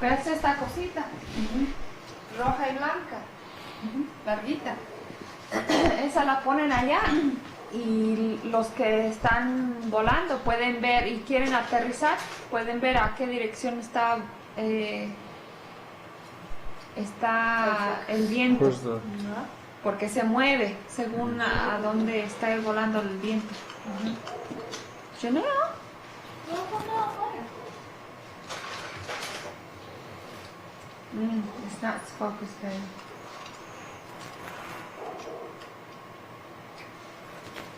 ¿Ves esta cosita? Roja y blanca, larguita. Esa la ponen allá y los que están volando pueden ver y quieren aterrizar, pueden ver a qué dirección está el viento, porque se mueve según a dónde está volando el viento. ¿Yo no? It's not focused there.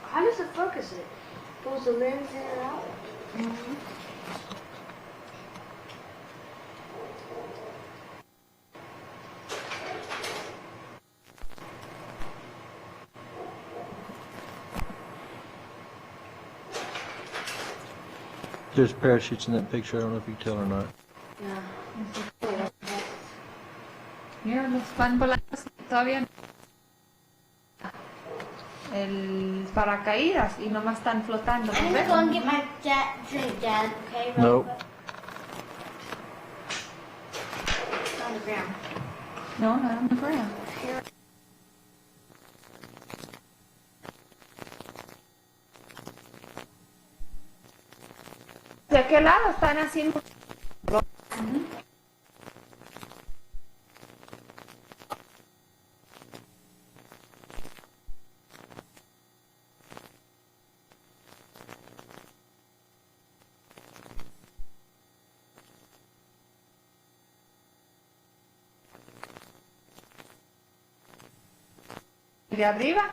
How does it focus it? Pulls the lens in and out? There's parachutes in that picture. I don't know if you can tell or not. Yeah. Mira, los van volando todavía el paracaídas y nomás están flotando. I'm gonna go and get my drink, Dad. Okay. Nope. It's on the ground. No, not on the ground. ¿De qué lado están haciendo? ¿De arriba?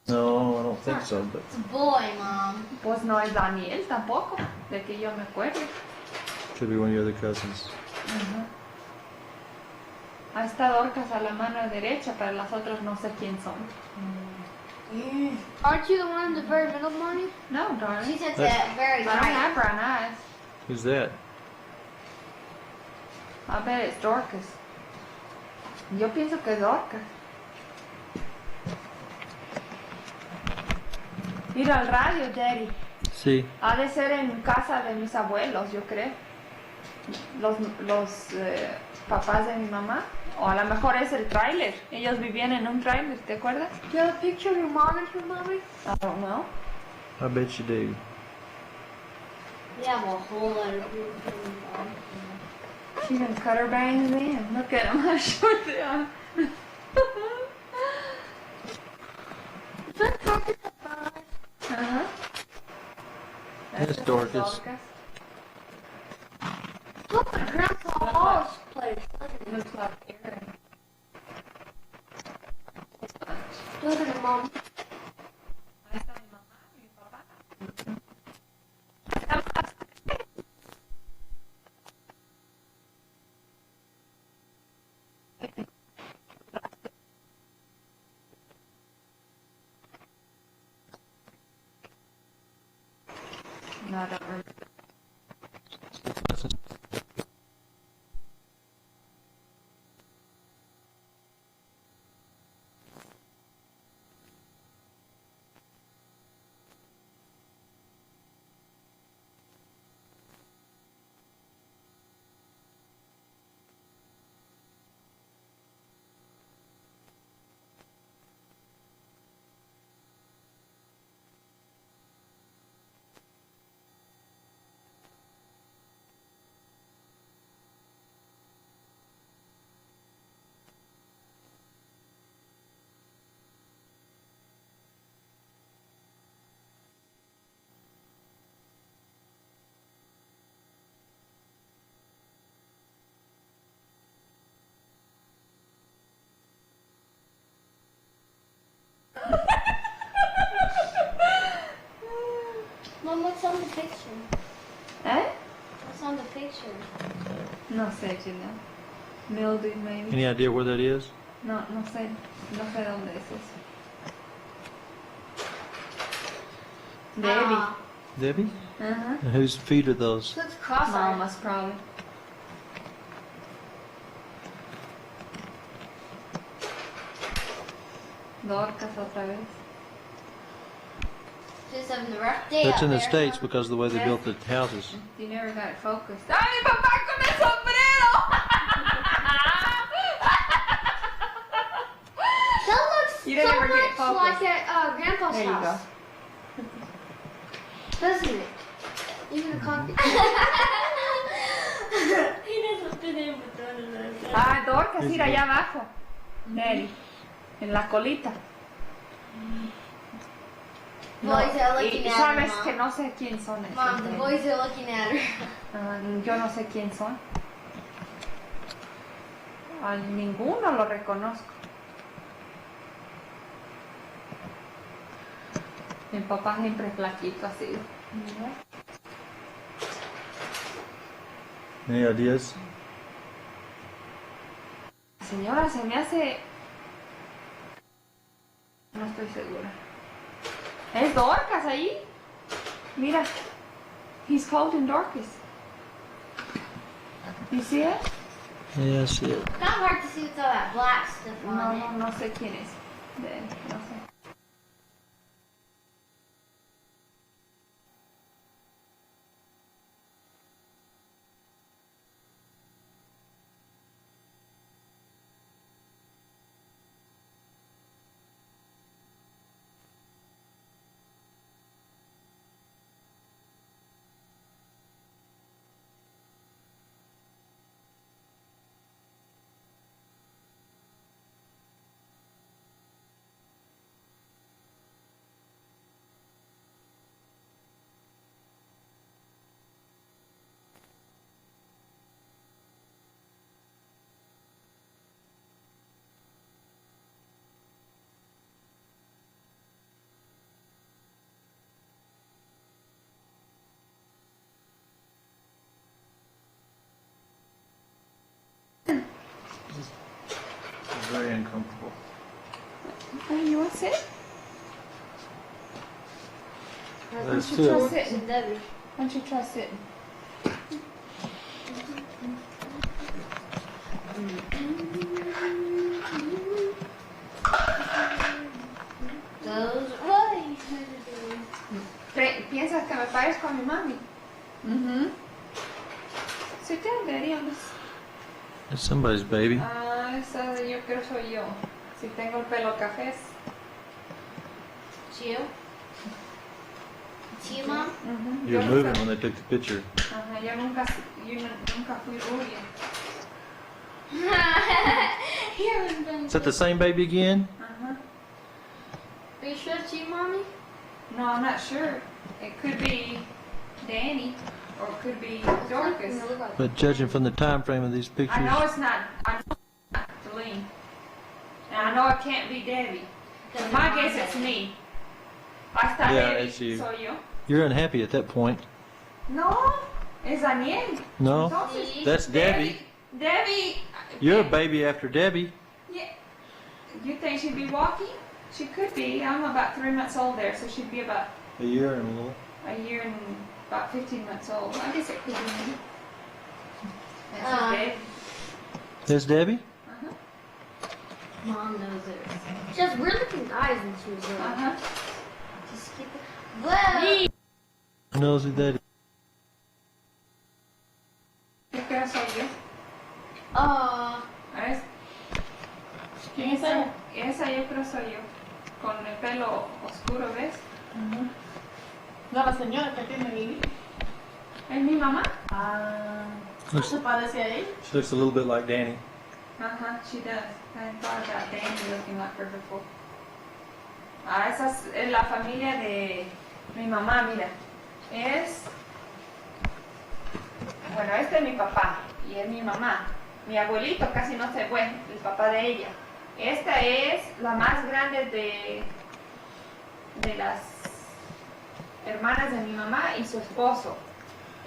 No, I don't think so, but It's a boy, Mom. Pues no es Daniel tampoco, de que yo me acuerdo. could be one of your other cousins. Ahí está Dorcas a la mano derecha, pero las otras no sé quién son. Aren't you the one in the very middle, Mommy? No, darling. She's at That's- the very I don't right. have brown eyes. Who's that? I bet it's Dorcas. Yo pienso que es Dorcas. Mira al radio, Daddy. Sí. Ha de ser en casa de mis abuelos, yo creo. Los papás de mi mamá. O a lo mejor es el tráiler. Ellos vivían en un tráiler, ¿te acuerdas? Do you have a picture of your mom and your mommy? I don't know. I bet you do. We have a whole lot of pictures of your mom. She even cut her bangs in. Look at them, how short they are. Uh-huh. That's Dorcas. Look at Grandpa Hall's place. Looks like Aaron. Look at her mom. Ahí está mi mamá y mi papá. No, I don't remember. Mom, what's on the picture? ¿Eh? What's on the picture? No sé, Gina. Mildew, maybe. Any idea where that is? No, no sé. No sé dónde es eso. Debbie. Ah, Debbie? Uh-huh. And whose feet are those? looks cross-eyed. Mama's probably. Dorcas otra vez. She's having a rough day That's out in the there, States huh? because of the way they Yeah. built the houses. You never got it focused. ¡Ay, mi papá con el sombrero! That looks You didn't so ever get much focused. like at Grandpa's There you house. Doesn't it? Even the concrete. He doesn't fit in with those. Ah, Dorcas, mira allá abajo. Mary. En la colita. Boys are y looking at her, sabes Mom. que no sé quién son esos. Mom, the boys are looking at her. Ah, yo no sé quién son. A ninguno lo reconozco. Mi papá siempre flaquito así. Any ideas? Señora, se me hace... No estoy segura. ¿Es Dorcas ahí? Mira. He's holding Dorcas. You see it? Yeah, I see it. Kind of hard to see with all that black stuff No, on no, it. no sé quién es. No sé. to sit? There's Try two. sitting. Debbie. Why don't you try sitting? Those way. ¿Piensas que me parezco a mi mami? Sit down, Daddy. It's somebody's baby. Ah, esa yo creo soy yo. Si tengo el pelo café. You? It's you, Mom? You were moving when they took the picture. Ajá, yo nunca fui rubia. Is that the same baby again? Ajá. Are you sure it's you, Mommy? No, I'm not sure. It could be Danny, or it could be Dorcas. But judging from the time frame of these I pictures, know it's not. I know it's not Deline. And I know it can't be Debbie. My guess it's me. Hasta Yeah, Debbie, it's you. soy yo. you're unhappy at that point. No, es Daniel. No, Entonces, that's Debbie. Debbie. You're a baby after Debbie. Yeah. You think she'd be walking? She could be. I'm about 3 months old there, so she'd be about A year and a little. a year and about 15 months old. I guess it could be me. That's Debbie. There's Debbie? Uh-huh. Mom knows it. She has really pink eyes when she was little. Uh-huh. Just keep it. Well. Who knows who that is? Yo creo soy yo. ¿Ves? Esa yo creo soy yo. Con el pelo oscuro, ¿ves? No, la señora que tiene Lili. ¿Es mi mamá? Ah, Looks, ¿se parece a ella? she looks a little bit like Danny. Ajá, she does. I hadn't thought about Danny looking like her before. Ah, esa es la familia de mi mamá, mira. Bueno, este es mi papá y es mi mamá. Mi abuelito casi no se fue, el papá de ella. Esta es la más grande de las hermanas de mi mamá y su esposo.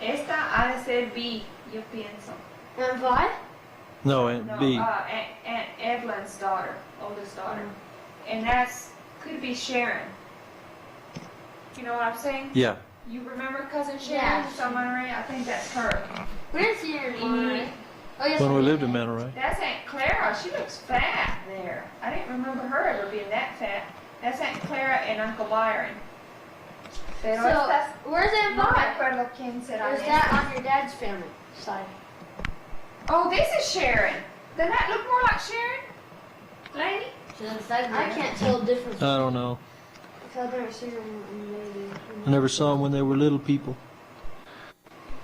Esta ha de ser B, yo pienso. And Vi? No, Aunt No, B. Aunt Evelyn's daughter, oldest daughter. And that's, could be Sharon. You know what I'm saying? Yeah. You remember cousin Sharon? Yeah. Someone right? I think that's her. We didn't see her in Monterey. Oh, yes, When we did. lived in Monterey. That's Aunt Clara. She looks fat there. I didn't remember her ever being that fat. That's Aunt Clara and Uncle Byron. Pero So, estas, where's Aunt no me Vi? acuerdo quién será. Where's that on your dad's family side? Oh, this is Sharon. Doesn't that look more like Sharon? Lady? I can't tell the difference. I don't know. I've never seen her in maybe. I never saw them when they were little people.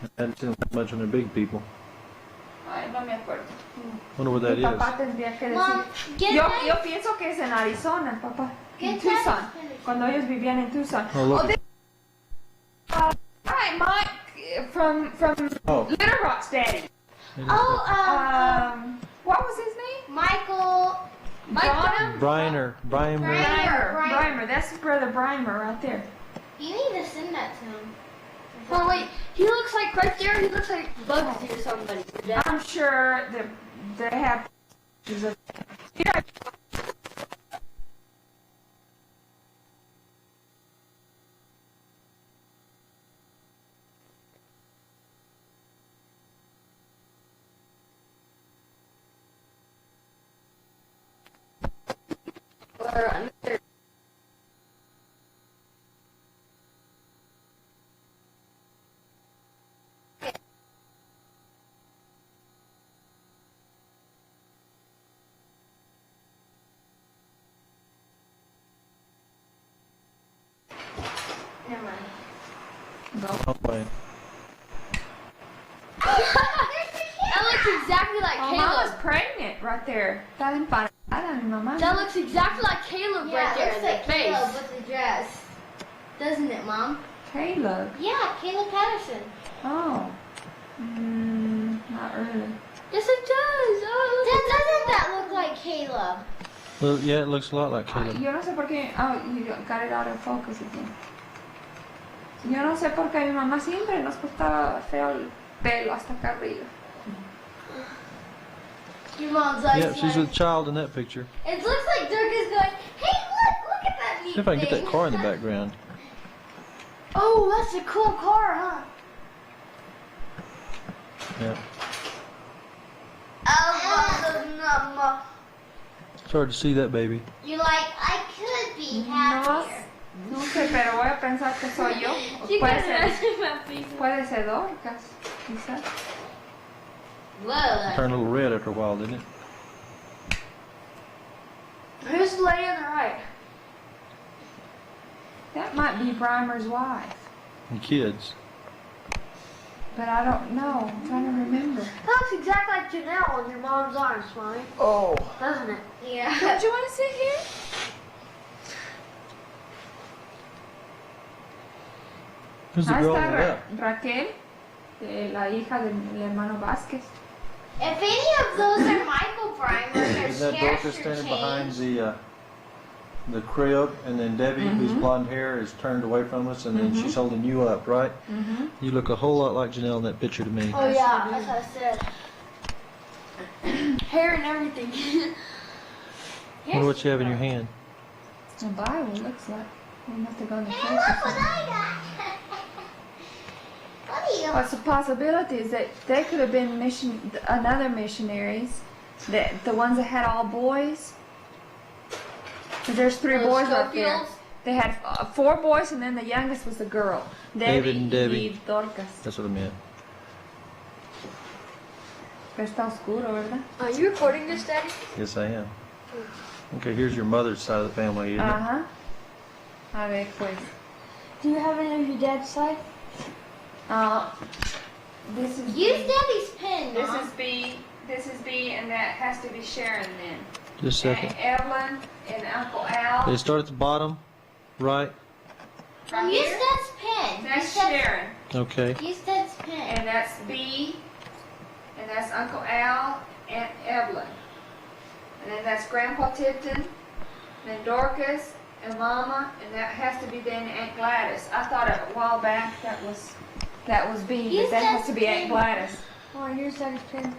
I hadn't seen them that much when they're big people. Ay, no me acuerdo. Wonder where that Mi papá is. tendría que Mom, decir. get Yo that. pienso que es en Arizona, papá. En Get that. Tucson. Cuando ellos vivían en Tucson. Oh, look. this, hi, Mike from Oh. Little Rock's daddy. Oh, What was his name? Michael. Bonham? Brimer. Brimer. That's his brother Brimer right there. You need to send that to him. Oh wait, he looks like right there. He looks like Bugsy or somebody. I'm sure that they have pictures of. Yeah. Or another. Never mind. Oh, wait. That looks exactly like Oh, Mama's Caleb. pregnant right there. Está embarazada mi mamá. That looks exactly like Caleb right there in the face. with the dress. Doesn't it, Mom? Caleb. Yeah, Caleb Patterson. Oh. Not really. Yes, it does. Oh, Doesn't that look like Caleb? Well, yeah, it looks a lot like Caleb. Yo no sé por qué. Oh, you got it out of focus again. Yo no sé por qué mi mamá siempre nos cortaba feo el pelo hasta acá arriba. Your mom's like, Yeah, she's a child in that picture. it looks like Dirk is going, hey, look See if I can get that car in the background. Oh, that's a cool car, huh? Yeah. Oh, It's hard to see that baby. You're like, I could be No, happier. no sé, pero voy a pensar que soy yo. O She puede got ser, it. puede ser Dorcas, quizás. Whoa. Turned a little red after a while, didn't it? Who's the lady on the right? That might be Brimer's wife, And kids. but I don't know. I'm trying to remember. That looks exactly like Janelle on your mom's arms, Mommy. Oh. Doesn't it? Yeah. Don't you want to sit here? Who's the Ahí girl on está the left? Raquel, la hija del hermano Vázquez. If any of those are Michael Brimer, Isn't his that hair Dorcas should standing behind change. the crib, and then Debbie, whose blonde hair is turned away from us, and then she's holding you up, right? Mm-hmm. You look a whole lot like Janelle in that picture to me. Oh yeah, that's what I said. Hair and everything. Wonder what you have in your hand. The Bible looks like. We must have gone to Hey, church. look or what something. I got. What are you? What's the possibility is that they could have been another missionaries, the ones that had all boys. 'Cause there's three boys up there. Schofields? They had 4 boys, and then the youngest was a girl. David and Debbie. y Dorcas. That's what I meant. Pero está oscuro, ¿verdad? Are you recording this, Daddy? Yes, I am. Okay, here's your mother's side of the family, isn't it? Ajá. A ver, pues. Do you have any of your dad's side? This is Use B. Daddy's pen, This Mom. is B. This is B, and that has to be Sharon then. Just a second. And Evelyn and Uncle Al. They start at the bottom, right? Right Use here. Dad's pen. That's Use Dad's- Sharon. Okay. Use Dad's pen. And that's B, and that's Uncle Al and Evelyn. And then that's Grandpa Tipton, then Dorcas and Mama, and that has to be then Aunt Gladys. I thought a while back that was B, Use but that has to that be Aunt pen. Gladys. Oh, here's Daddy's pen.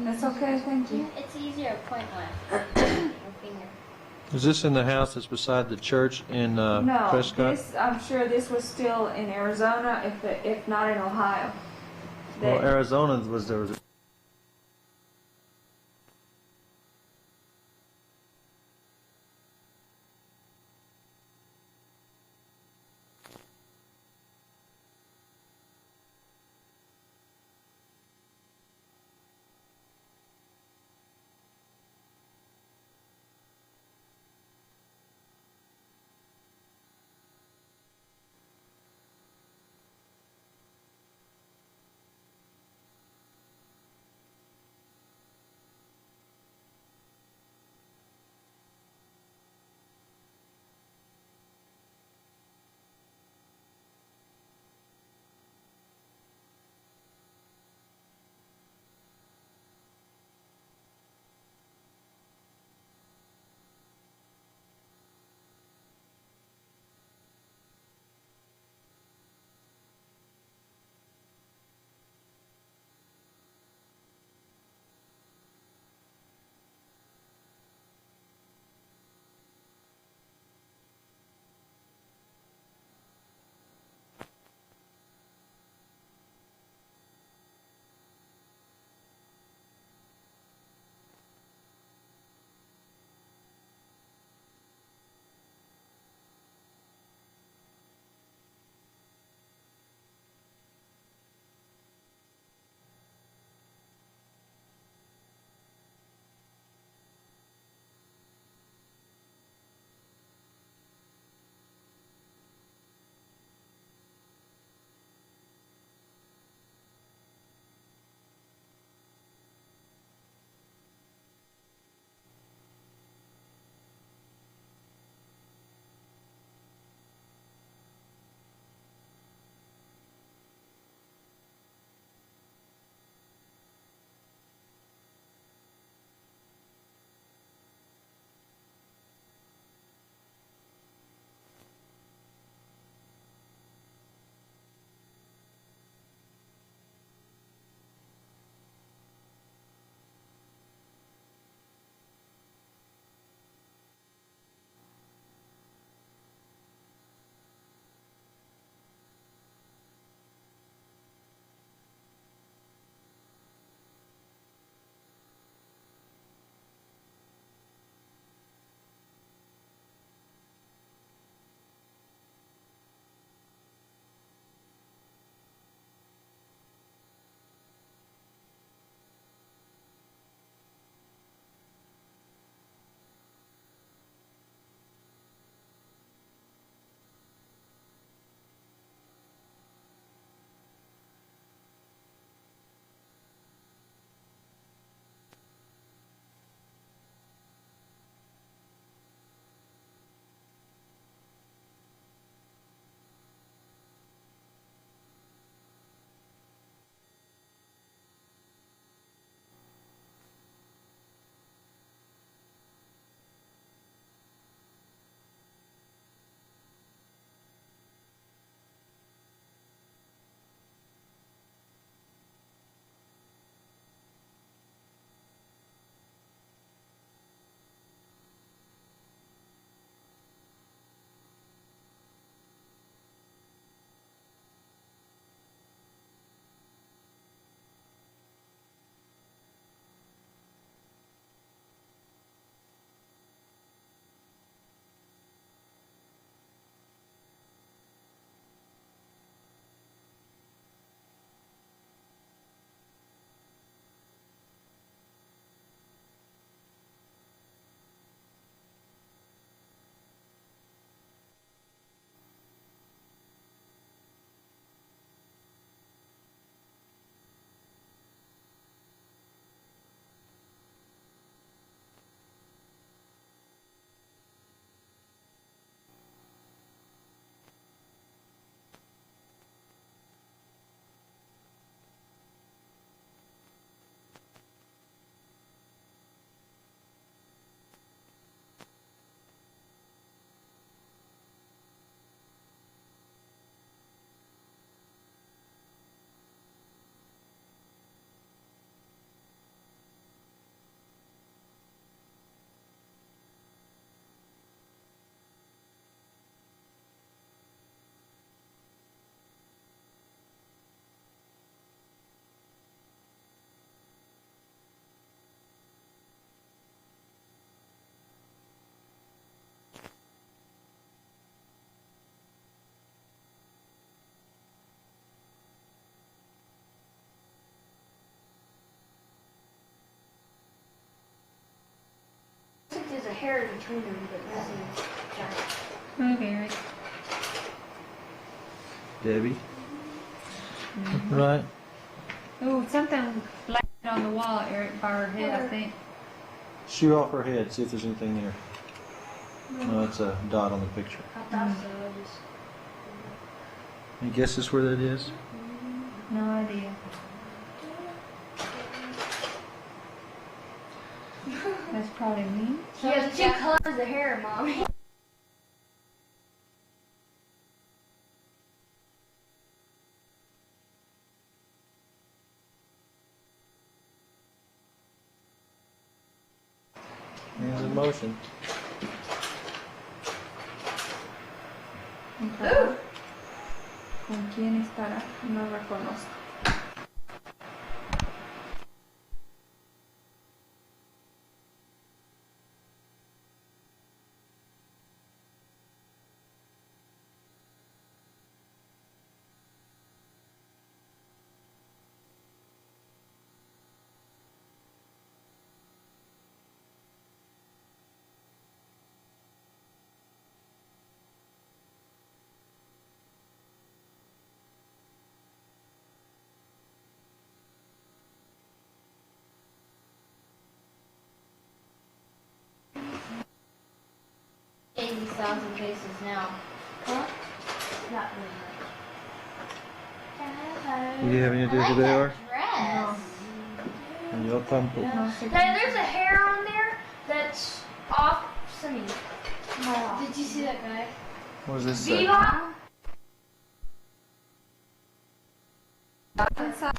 That's okay, thank you. It's easier to point with. Your finger. Is this in the house that's beside the church in No, Prescott? this, I'm sure this was still in Arizona, if not in Ohio. Well, That- Arizona there was a hair in between them, but this is giant. Move, Eric. Debbie. Right. Ooh, something landed on the wall, Eric, by her head, I think. Shoot off her head. See if there's anything there. No, it's a dot on the picture. I thought so. I just. Any guesses where that is? No idea. That's probably me. He has two colors of hair, Mommy. Hands in motion. ¿Con quién estará? No reconozco. These thousand faces now. Huh? Not really. You have any idea who they are? Dress. Yo tampoco. No sé Hey, there's a hair on there that's off Simi. Did you see that guy? What does this say? Bebop? quién.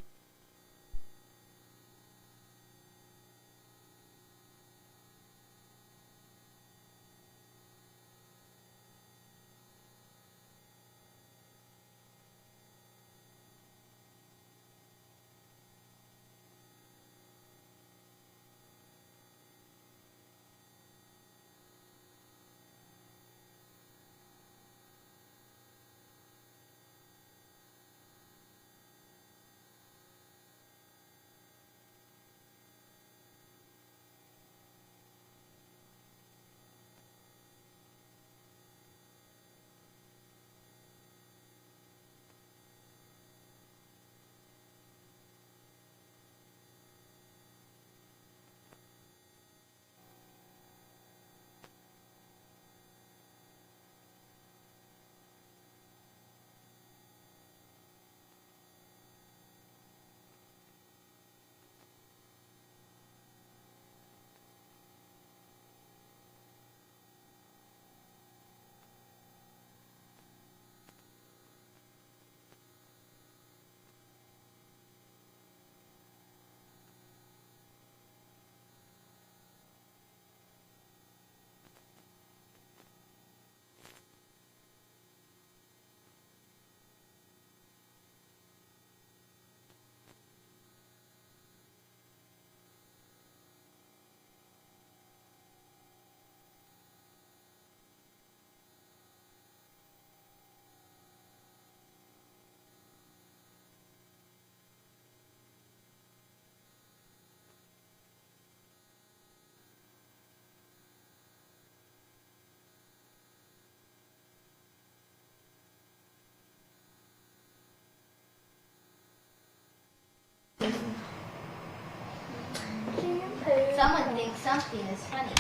Someone thinks something is funny.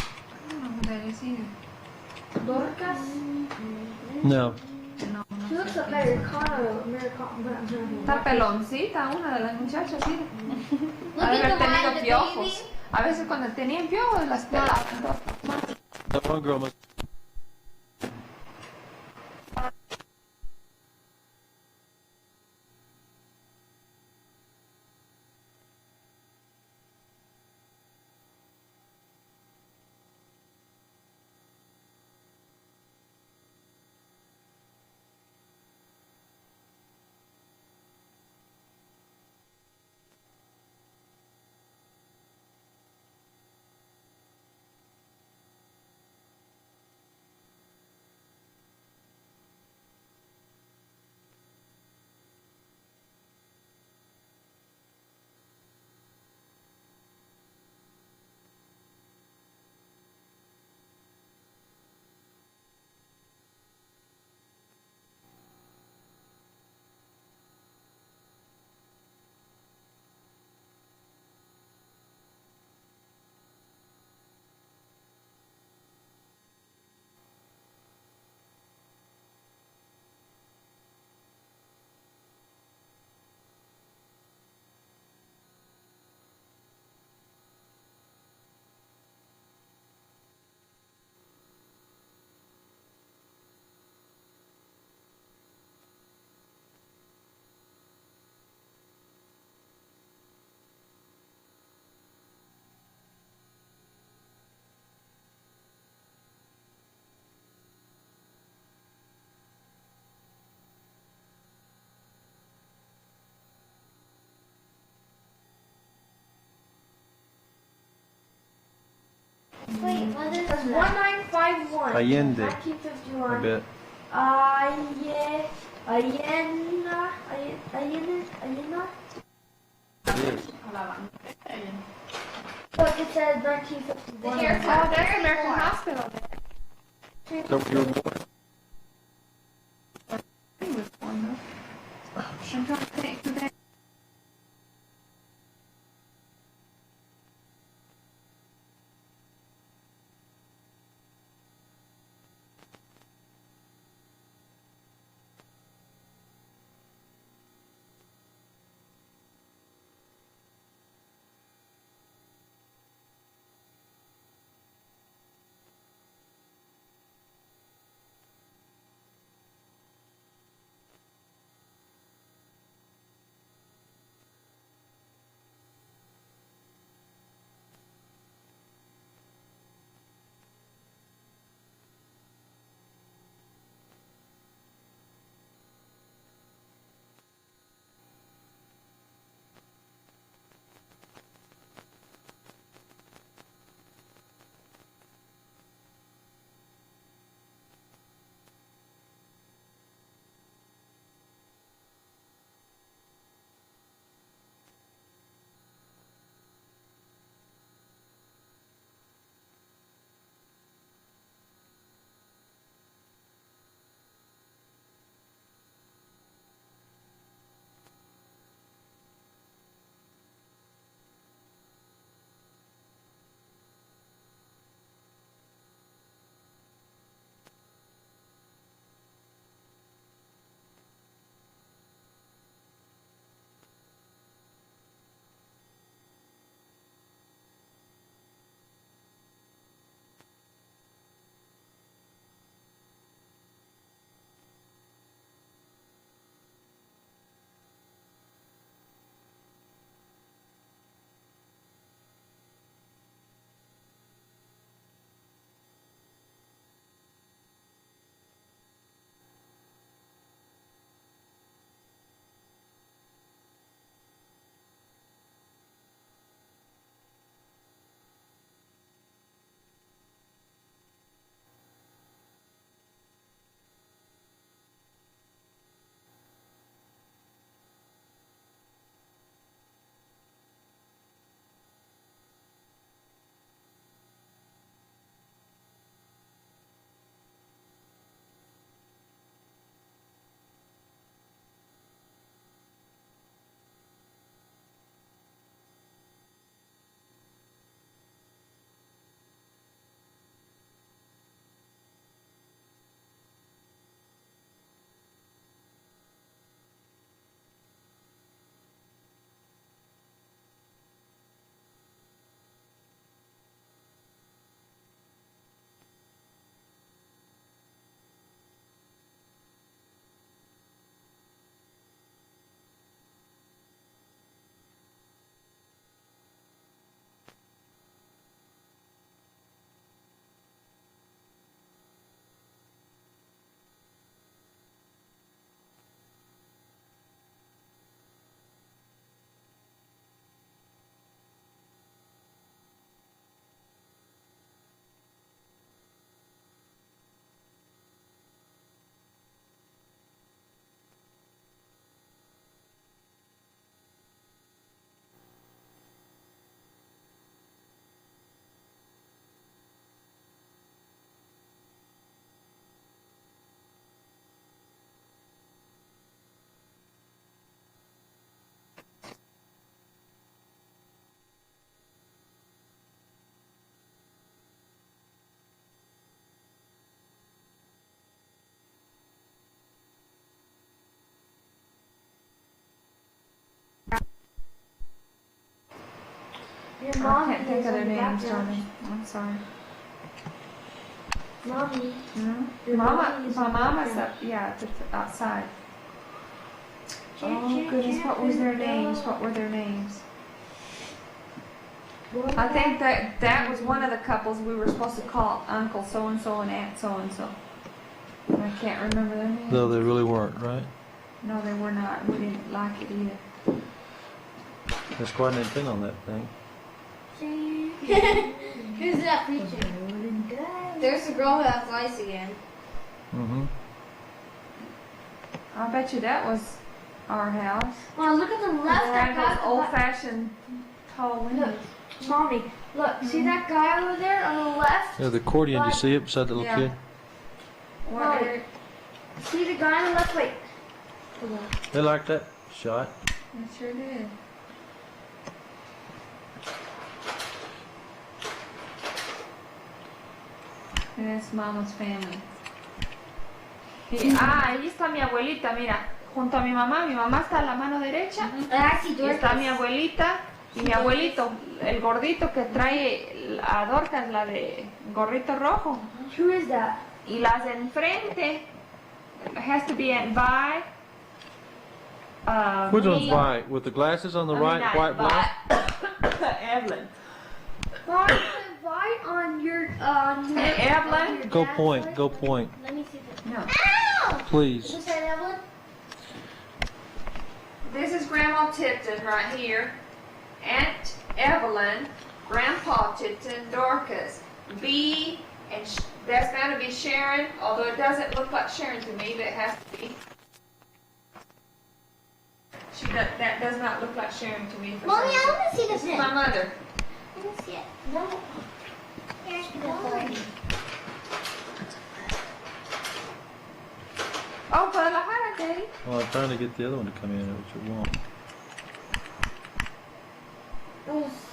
Dorcas? No. She looks Americano. Está peloncita una de las muchachas, sí. Look Ha de at haber the one, tenido the piojos. baby. A veces cuando tenían piojos las pelaban. That one girl must. 1951. Allende. 1951. I bet. Allende. It is. Look, it says 1951. Here, Oh, that's American Hospital. So you were born? He was born though. I'm trying to think who that. Your I mommy can't think is of their on the names, background. Johnny. I'm sorry. Mommy. Hmm? Your Mama, mommy is my on the mama's background. up, yeah, outside. Choo, Oh choo, goodness, choo, what was their choo, names? go. What were their names? Go I think back. that was one of the couples we were supposed to call Uncle so and so and Aunt so and so. I can't remember their names. No, they really weren't, right? No, they were not. We didn't like it either. There's quite an antenna on that thing. Who's that preacher? There's a girl who has lice again. Mm-hmm. I bet you that was our house. Well, look at the left. They That had those guy, old-fashioned tall windows. Mommy, look. See that guy over there on the left? Yeah, the accordion, you see it beside the little Yeah. kid? What Oh. are- See the guy on the left? Wait. They like that shot. I sure did. Es Mama's family. Ahí está mi abuelita, mira. Junto a mi mamá está a la mano derecha. I see Y está mi abuelita y mi abuelito, el gordito que trae a Dorcas, la de gorrito rojo. Who is that? Y las de enfrente, has to be Aunt Vi. Which one's me, white? With the glasses on the I mean, right, not white blouse? Vi. Evelyn. Why is it white on your Evelyn. Go point, go point. Let me see this. No. Ow! Is Please. this an Evelyn? This is Grandma Tipton right here. Aunt Evelyn, Grandpa Tipton, Dorcas, B, and that's going to be Sharon, although it doesn't look like Sharon to me, but it has to be. That does not look like Sharon to me. For Mommy, some I reason. want to see This this is one. my mother. Let me see it. No. Here's the one. Oh, Guadalajara, Daddy. Well, I'm trying to get the other one to come in, which it won't.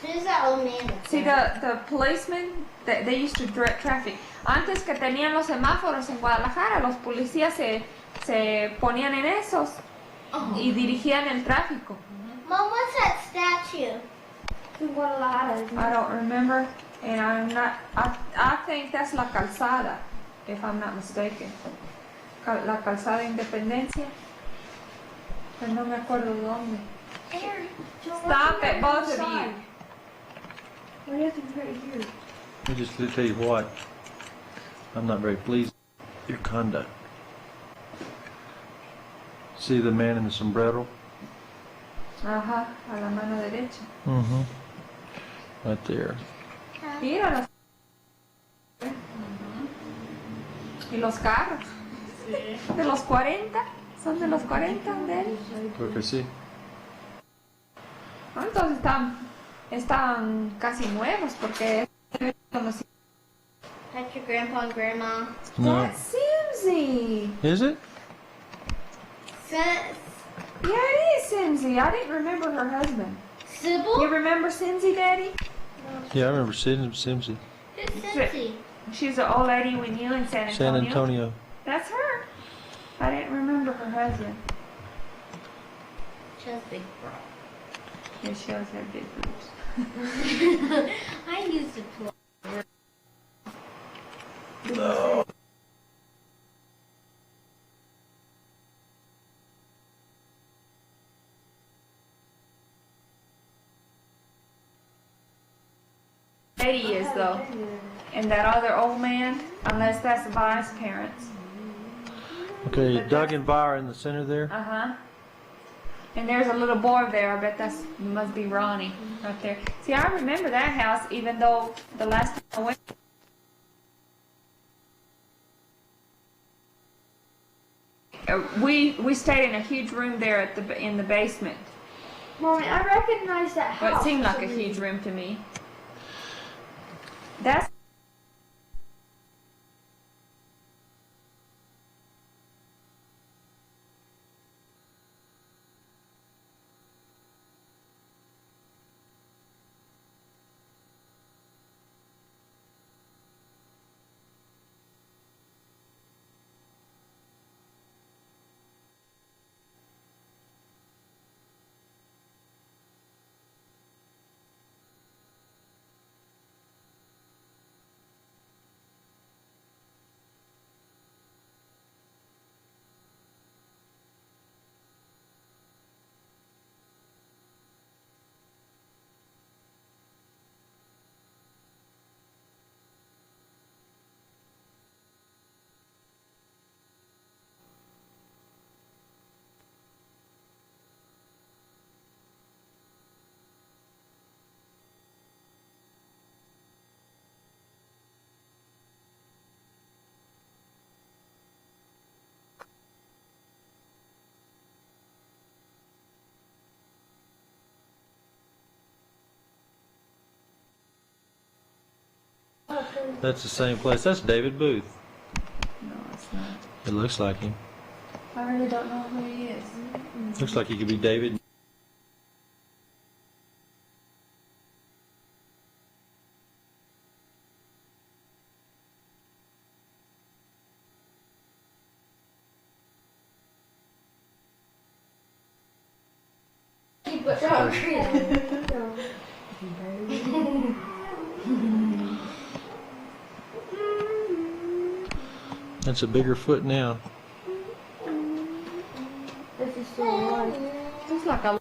Who's that old man? See, the policemen, they used to direct traffic. Antes que tenían los semáforos en Guadalajara, los policías se ponían en esos y dirigían el tráfico. Mom, what's that statue? In Guadalajara. I don't remember, and I'm not. I think that's La Calzada, if I'm not mistaken. La Calzada Independencia. Pero no me acuerdo dónde. Stop it, both of you. Why do you have to be right here? Let me just tell you what. I'm not very pleased with your conduct. See the man in the sombrero? Ajá, a la mano derecha. Mm-hmm. Right there. Míralos. Y los carros. De los 40. Son de los 40 de él. Creo que sí. Ah, entonces están casi nuevos porque That's your grandpa and grandma. No. That's Simsy. Is it? Sin- Yeah, it is Simsy. I didn't remember her husband. Sybil? You remember Simsy, Daddy? Yeah, I remember Simsy. Who's Cincy? She's the old lady we knew in San Antonio. San Antonio. That's her. I didn't remember her husband. She has big bra. Yeah, she always had big boobs. I used to play. Lady is though, and that other old man, unless that's Vi's parents. Okay, Doug and Vi are in the center there. Uh huh. And there's a little boy there. I bet that's must be Ronnie right there. See, I remember that house, even though the last time I went. We stayed in a huge room there in the basement. Mommy, I recognize that Well, house. it seemed for like a some huge reason. room to me. That's That's the same place. That's David Booth. No, it's not. It looks like him. I really don't know who he is. Looks like he could be David. But That's a bigger foot now. this is so hard. It's like a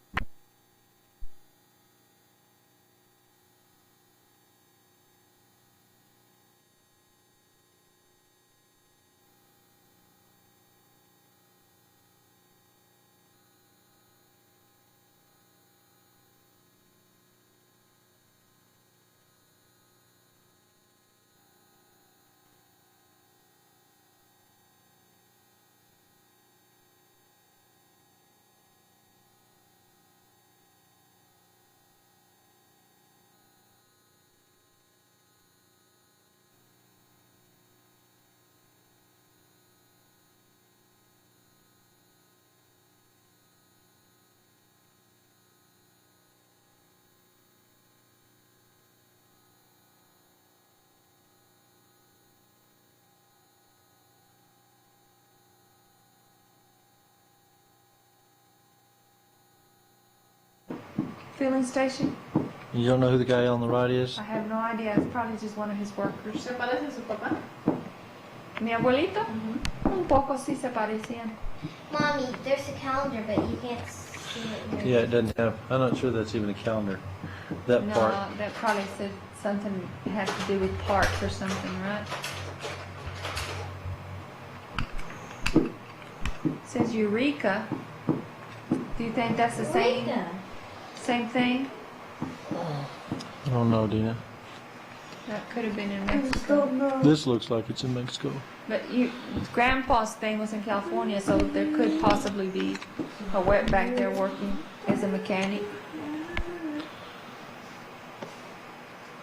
filling station. You don't know who the guy on the right is? I have no idea. It's probably just one of his workers. ¿Se parece a su papá? Mi abuelito, un poco sí se parecían. Mommy, there's a calendar, but you can't see it. Yeah, it doesn't have. I'm not sure that's even a calendar. That No, part. that probably said something had to do with parts or something, right? It says Eureka. Do you think that's the same thing? I don't know, Dina. That could have been in I just Mexico. don't know. This looks like it's in Mexico. But Grandpa's thing was in California, so there could possibly be a wet back there working as a mechanic.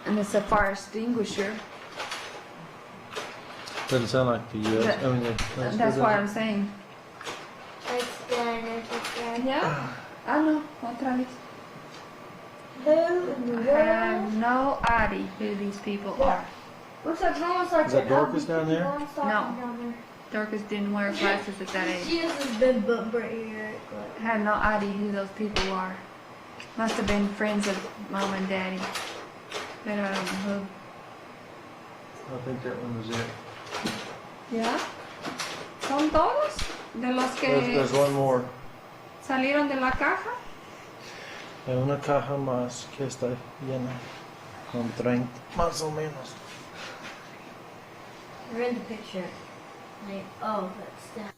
And it's a fire extinguisher. Doesn't sound like the U.S. That- I mean, That's why I'm saying. It's done. It's done. Yeah, I know. Otra vez. Who in the I world? have no idea who these people are. Looks like almost like Is that an Dorcas LBP down there? lawn stocking No. down Dorcas didn't wear glasses at that there. age. She has this big butt right here. I have no idea who those people are. Must have been friends of Mom and Daddy. But I don't know I think that one was it. who. ¿Ya? ¿Son todos? ¿De los There's que one more. salieron de la caja? Hay una caja más que está llena. Con 30. Más o menos. We're in the picture. Like, oh, that's that.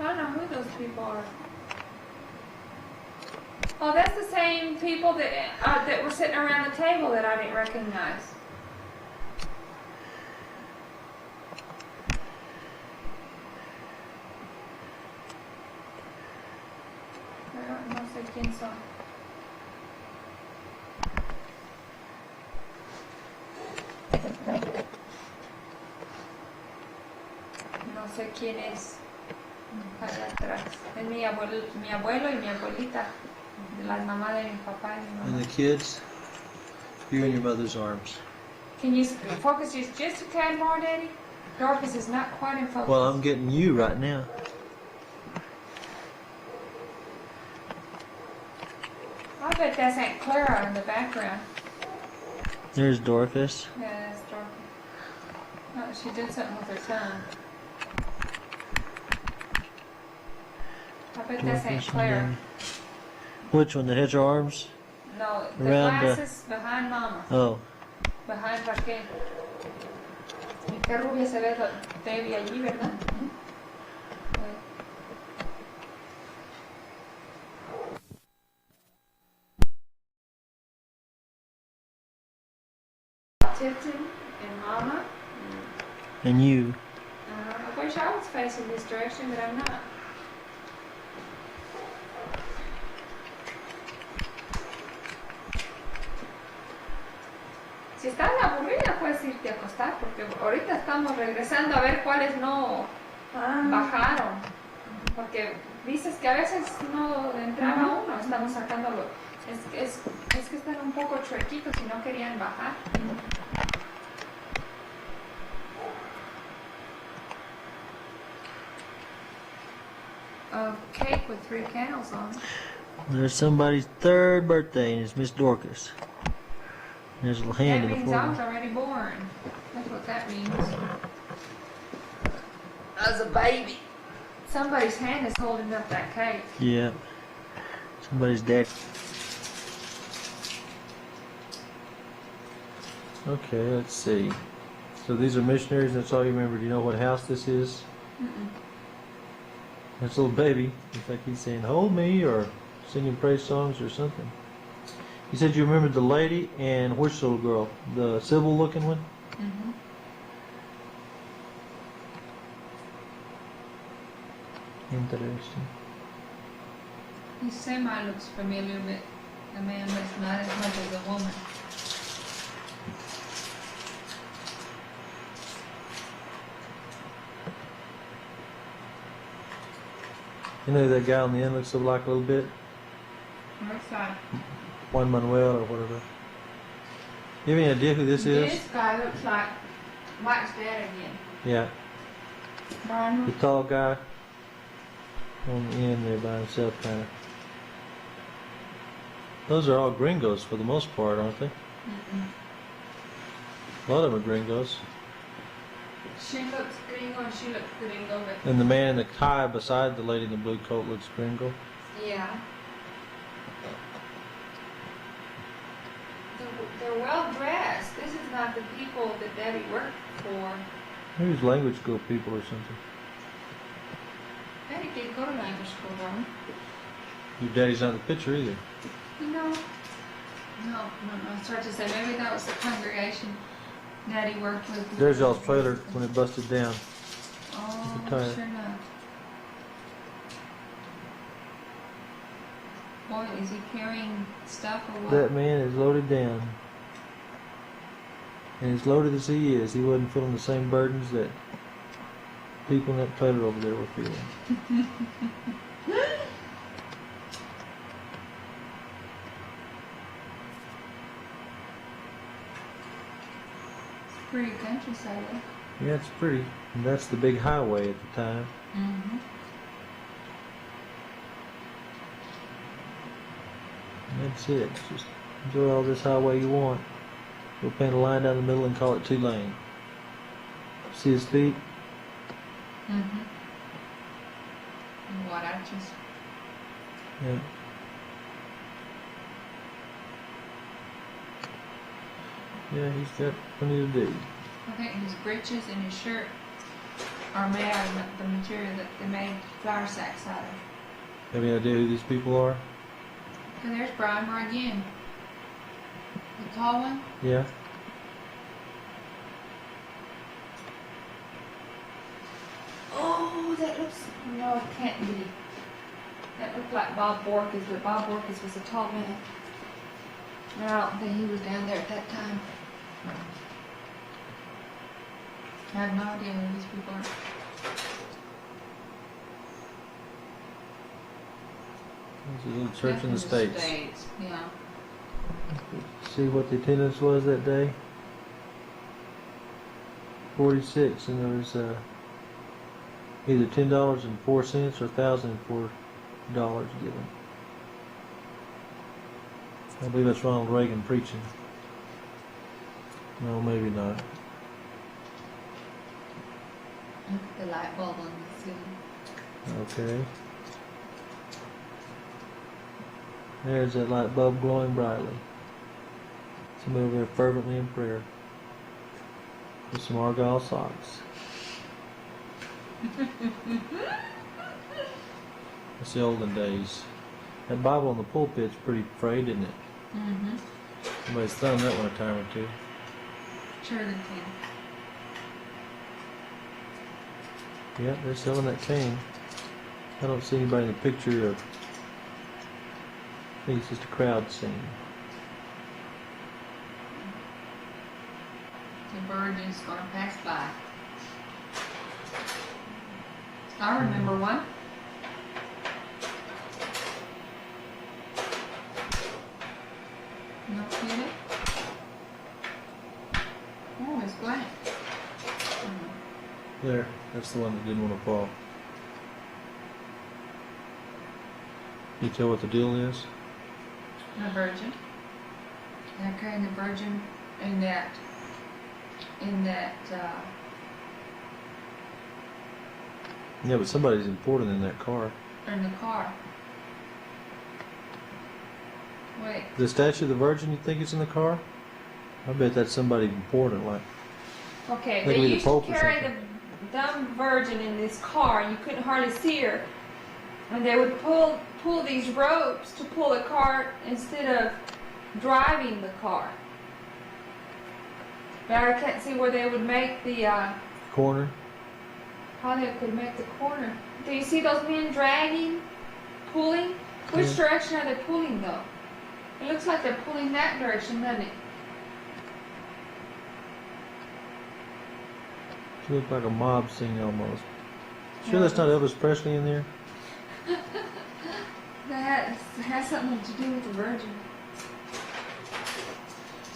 I don't know who those people are. Oh, that's the same people that were sitting around the table that I didn't recognize. quién son. No sé quién es allá atrás. Es mi abuelo y mi abuelita. La mamá de mi papá y mi And mamá. the kids? You're in your mother's arms. Can you focus just a tad more, Daddy? Dorcas is not quite in focus. Well, I'm getting you right now. I bet that's Aunt Clara in the background. There's Dorcas. Yeah, that's Dorcas. Oh, she did something with her tongue. I bet that's Aunt Dorcas and Clara. then- Which one? That has her arms? No, the Around the- glasses behind Mama. Oh. Behind Raquel. Y qué rubia se ve Debbie allí, ¿verdad? Tipton and Mama. And you. I wish I was facing this direction, but I'm not. Si estás aburrida, puedes irte a acostar, porque ahorita estamos regresando a ver cuáles no bajaron. Porque dices que a veces no entraba uno, estamos sacándolo. Es que están un poco chuequitos y no querían bajar. A cake with 3 candles on it. There's somebody's third birthday, and it's Miss Dorcas. There's a little hand That in the means I was foreground. already born. That's what that means. As a baby. Somebody's hand is holding up that cake. Yeah. Somebody's dad. Okay, let's see. So these are missionaries, that's all you remember. Do you know what house this is? Mm-mm. This little baby. Looks like he's saying, hold me, or singing praise songs or something. You said you remembered the lady and which little girl? The Sybil looking one? Mm-hmm. Interesting. The semi looks familiar, but the man looks not as much as the woman. You know who that guy on the end looks like a little bit? Looks like Juan Manuel or whatever. You have any idea who this is? this guy looks like Mike's dad again. Yeah, Brian. the tall guy on the end there by himself, kind of. Those are all gringos for the most part, aren't they? Mm-mm. A lot of them are gringos. She looks gringo and she looks gringo, but And the man in the tie beside the lady in the blue coat looks gringo. yeah. They're well dressed. This is not the people that Debbie worked for. Maybe it's language school people or something. Debbie did go to language school, though. Your daddy's not in the picture either. No. No. I started to say maybe that was the congregation Daddy worked with. There's y'all's trailer when it busted down. Oh, the tire. sure enough. Boy, is he carrying stuff or what? That man is loaded down. And as loaded as he is, he wasn't feeling the same burdens that people in that trailer over there were feeling. Pretty countryside, eh? Yeah, it's pretty. And that's the big highway at the time. Mm-hmm. And that's it. Just enjoy all this highway you want. We'll paint a line down the middle and call it 2-lane. See his feet? Mm-hmm. And what arches? Yeah. Yeah, he's got plenty to do. I think his breeches and his shirt are made out of the material that they made flour sacks out of. Have any idea who these people are? And there's Brimer again. The tall one? Yeah. Oh, that looks... No, it can't be. That looked like Bob Borkus, but Bob Borkus was a tall man. And I don't think he was down there at that time. I have no idea who these people are. There's a little church in the States. Yeah. See what the attendance was that day? 46, and there was either $10.04 or $1,004 given. I believe that's Ronald Reagan preaching. No, maybe not. Look at the light bulb on the ceiling. Okay. There's that light bulb glowing brightly. Somebody over there fervently in prayer with some Argyle socks. It's the olden days. That Bible on the pulpit's pretty frayed, isn't it? Mm-hmm. Somebody's thrown that one a time or two. Sure they can. Yep, they're selling that cane. I don't see anybody in the picture. I think it's just a crowd scene. The Virgin's gonna pass by. I remember one. No kidding. Oh, it's blank. There, that's the one that didn't want to fall. You tell what the deal is? The Virgin. They're carrying the Virgin in that, Yeah, but somebody's important in that car. in the car. Wait, The statue of the Virgin, you think is in the car? I bet that's somebody important, like okay, Maybe they the used to Pope or carry the something. dumb Virgin in this car. You couldn't hardly see her. And they would pull these ropes to pull the car instead of driving the car. But I can't see where they would make the, corner. how they could make the corner. Do you see those men dragging, pulling? Which Yeah. direction are they pulling though? It looks like they're pulling that direction, doesn't it? She looked like a mob scene almost. Sure that's not Elvis Presley in there? That has something to do with the Virgin.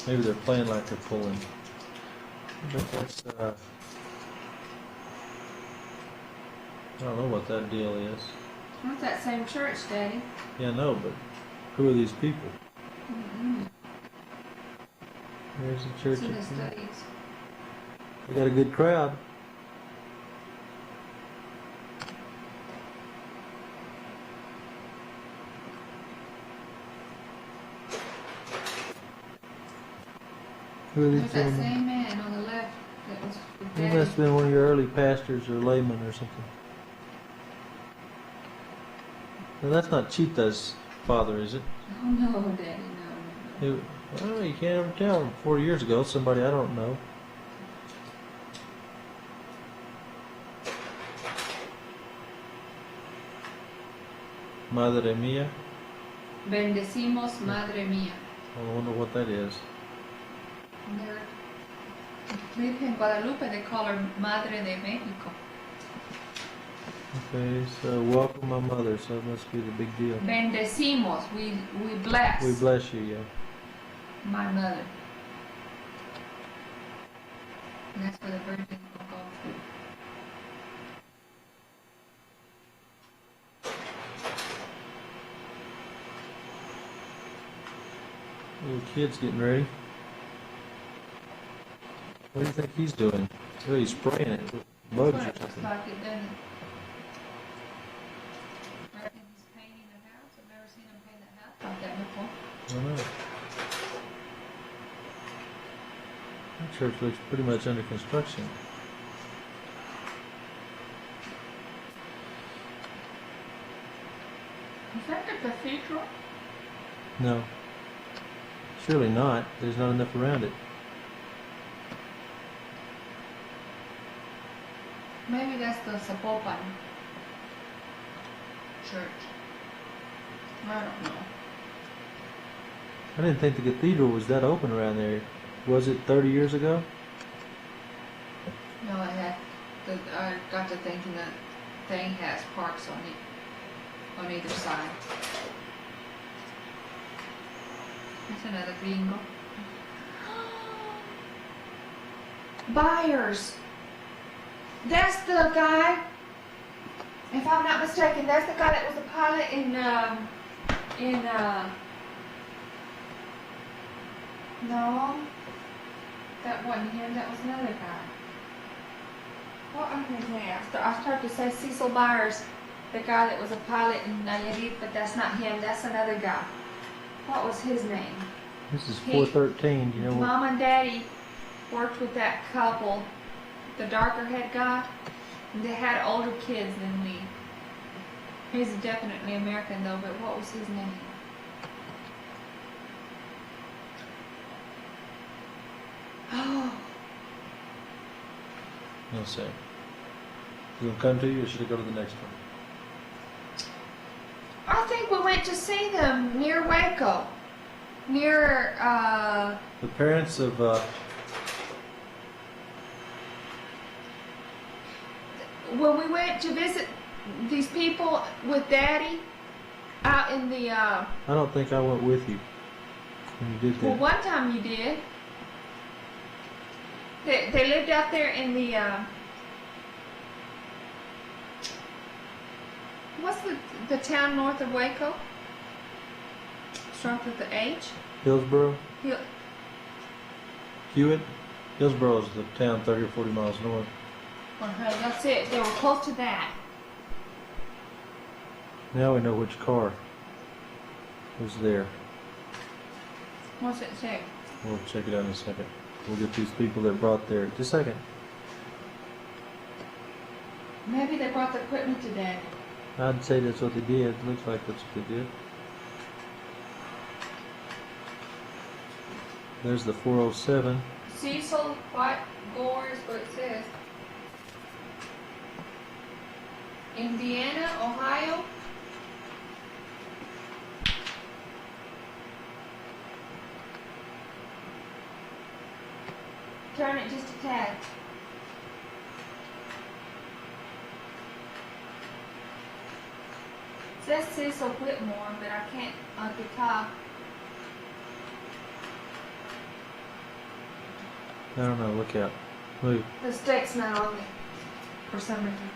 Maybe they're playing like they're pulling. But that's, I don't know what that deal is. Not that same church, Daddy. Yeah, I know, but who are these people? There's the church. It's in the up there. studies. They got a good crowd. Who are these There's that gentlemen? same man on the left that was with He Daddy. must have been one of your early pastors or laymen or something. Now that's not Chita's father, is it? Oh no, Daddy, no. Well, you can't ever tell. 40 years ago, somebody I don't know. Madre mía. Bendecimos, Madre Mía. I wonder what that is. And they're Virgen Guadalupe, they call her Madre de Mexico. Okay, so welcome my mother, so it must be the big deal. Bendecimos, we bless We bless you, yeah. my mother. And that's where the Virgin will go. Little kid's getting ready. What do you think he's doing? Oh, he's spraying it with bugs or Looks something. like it, doesn't it? I reckon he's painting the house. I've never seen him paint a house like that before. I don't know. That church looks pretty much under construction. Is that the cathedral? No. Surely not. There's not enough around it. Maybe that's the Zapopan church. I don't know. I didn't think the cathedral was that open around there. Was it 30 years ago? No, I got to thinking that thing has parks on either side. That's another bingo. Byers. That's the guy. If I'm not mistaken, that's the guy that was a pilot in no, that wasn't him. That was another guy. What was his name? I started to say Cecil Byers, the guy that was a pilot in Nayarit, but that's not him. That's another guy. What was his name? This is 413. Do you know what? Mom and Daddy worked with that couple, the darker head guy. And they had older kids than me. He's definitely American though, but what was his name? Oh, No say. You gonna come to you, or should I go to the next one? I think we went to see them near Waco. Near, The parents of when we went to visit these people with Daddy out in the, I don't think I went with you when you did well, that. one time you did. They lived out there in the, what's the town north of Waco? Starts with the H. Hillsboro? Hill- Hewitt? Hillsboro is the town 30 or 40 miles north. That's it. They were close to that. Now we know which car was there. What's it say? We'll check it out in a second. We'll get these people that brought there. Just a second. Maybe they brought the equipment to Daddy. I'd say that's what they did. It looks like that's what they did. There's the 407. Cecil White Gore is what it says. Indiana, Ohio. Turn it just a tad. It says Cecil Whitmore, but I can't at the top. I don't know. Look out. Move. The stick's not on there for some reason.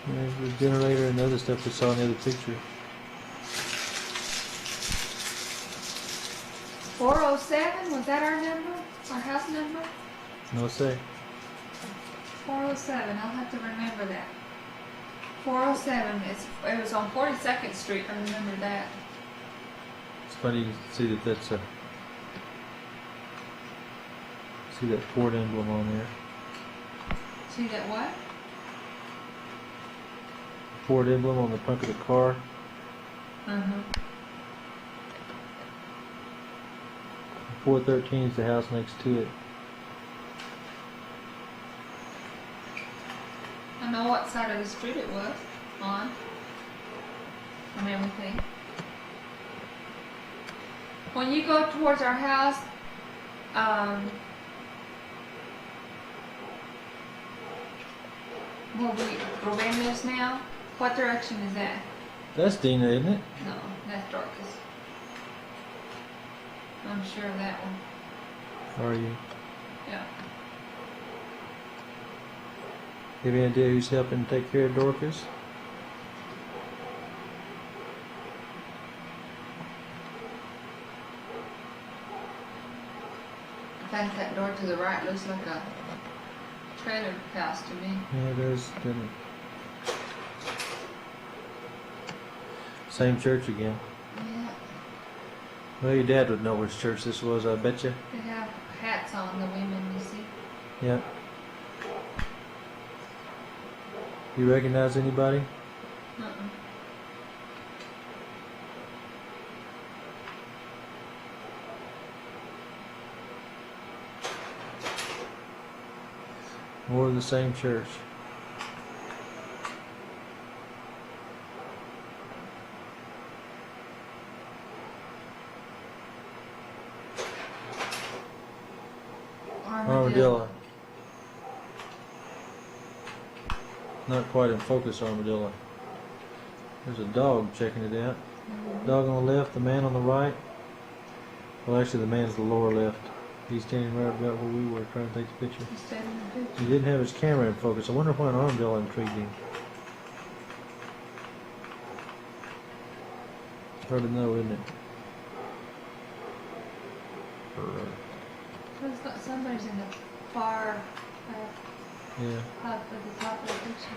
There's the generator and other stuff we saw in the other picture. 407, was that our number? Our house number? No say. 407, I'll have to remember that. 407, it was on 42nd Street, I remember that. It's funny you can see that that's a. See that Ford emblem on there. See that what? Ford emblem on the front of the car. Uh-huh. 413 is the house next to it. I know what side of the street it was on and everything. When you go towards our house, where Ruben lives now, what direction is that? That's Dina, isn't it? No, that's Dorcas. I'm sure of that one. Are you? Yeah. Have any idea who's helping take care of Dorcas? I think that door to the right looks like a trailer house to me. Yeah, it does, doesn't it? Same church again. Yeah. Well, your dad would know which church this was, I bet you. They have hats on, the women, you see. Yeah. You recognize anybody? Uh-uh. More of the same church. Armadillo. Not quite in focus, armadillo. There's a dog checking it out. Dog on the left, the man on the right. Well, actually, the man's the lower left. He's standing right about where we were trying to take the picture. He's standing in the picture. He didn't have his camera in focus. I wonder why an armadillo intrigued him. Hard to know, isn't it? Somebody's in the far Yeah. up at the top of the picture.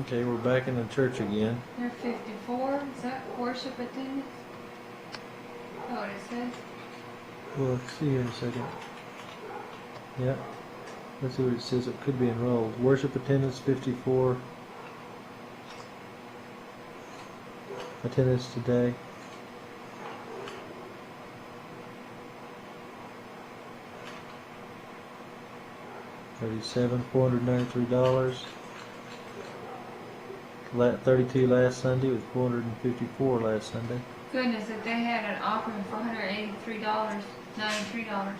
Okay, we're back in the church again. They're 54. Is that worship attendance? Oh, what it says? Well, let's see here in a second. Yeah. Let's see what it says. It could be enrolled. Worship attendance 54. Attendance today. $37,493. 32 last Sunday with 454 last Sunday. Goodness, if they had an offering for $183, $93.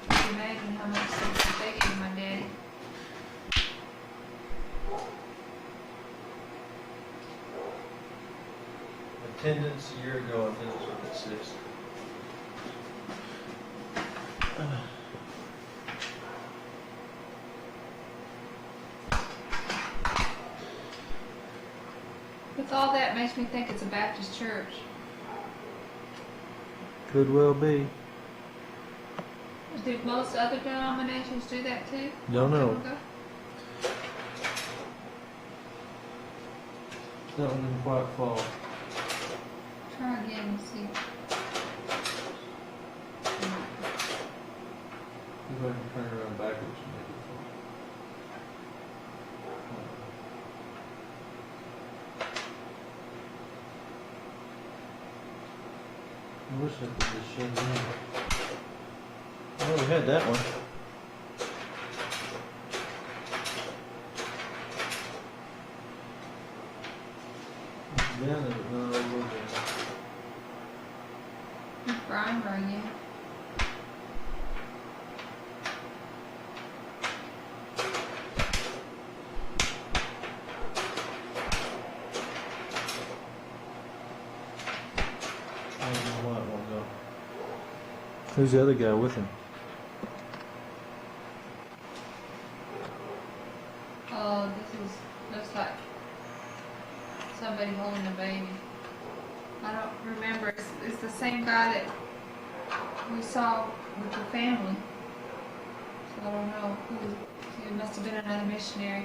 Can you imagine how much they gave my daddy? Attendance a year ago, I think is what it says. With all that, makes me think it's a Baptist church. Could well be. Do most other denominations do that too? Don't know. People go? That one didn't quite fall. Try again and see. See if I can turn it around backwards and make it fall. I wish I could just shut it in. Oh, we had that one. It's down there, but not all the way down. It's Brian again. I don't know why it won't go. Who's the other guy with him? Oh, looks like somebody holding a baby. I don't remember. It's the same guy that we saw with the family. So I don't know who. It must have been another missionary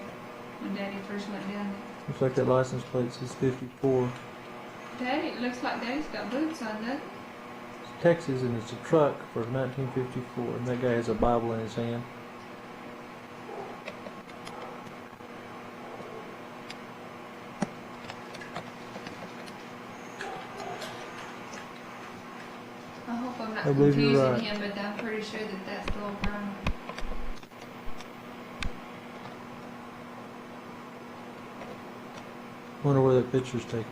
when Daddy first went down there. Looks like that license plate says 54. Daddy, it looks like Daddy's got boots on, doesn't it? It's Texas, and it's a truck for 1954, and that guy has a Bible in his hand. I hope I'm not I believe you're confusing right. him, but I'm pretty sure that that's the old Brian. Wonder where that picture's taken.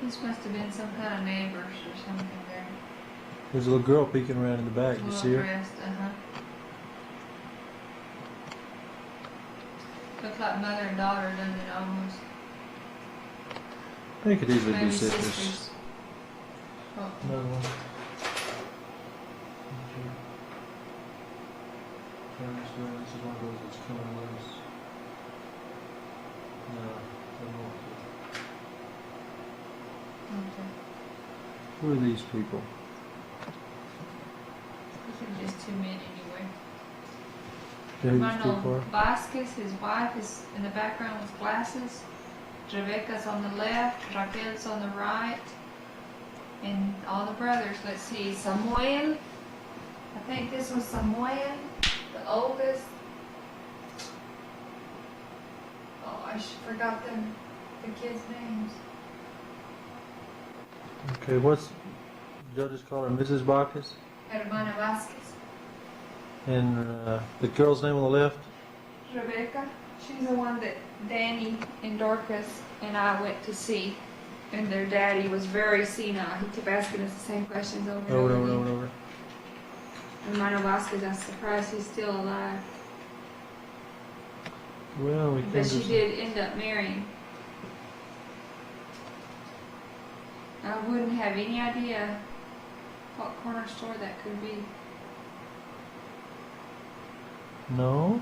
This must have been some kind of neighbors or something there. There's a little girl peeking around in the back. You see her? Dressed, Look like mother and daughter, doesn't it, almost? They could easily be Maybe sisters. sisters. Oh, Another one. This is one of those that's coming loose. No, don't want okay. to. Who are these people? This is just 2 men anyway. Who's Manuel too far? Vasquez, his wife, is in the background with glasses. Rebecca's on the left, Raquel's on the right. And all the brothers, let's see, Samuel. I think this was Samuel, the oldest. Oh, I forgot the kids' names. Okay, what's... Y'all just call her Mrs. Bacchus? Hermana Vasquez. And the girl's name on the left? Rebecca. She's the one that Danny and Dorcas and I went to see, and their daddy was very senile. He kept asking us the same questions over and Over over and over again. and over. And Mano Vasquez, I'm surprised he's still alive. Well, we But think she this- did end up marrying. I wouldn't have any idea what corner store that could be. No?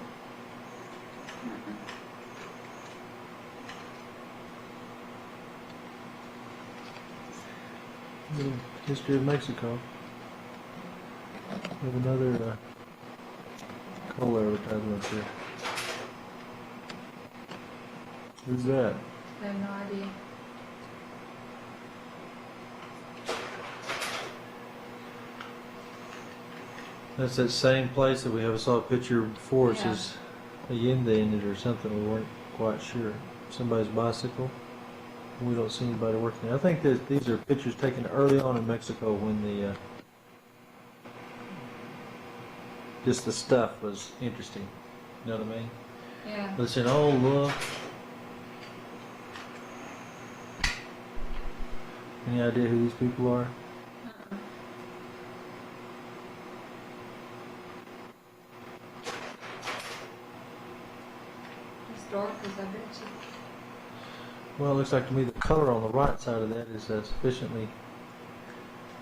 Little history of Mexico. We have another coal advertisement here. Who's that? I have no idea. That's that same place that we have saw a picture before. It Yeah. says Allende in it or something. We weren't quite sure. Somebody's bicycle. We don't see anybody working. I think that these are pictures taken early on in Mexico when the just the stuff was interesting. You know what I mean? Yeah. Listen, oh look. Any idea who these people are? Uh-uh. Historicals, I bet you. Well, it looks like to me the color on the right side of that is sufficiently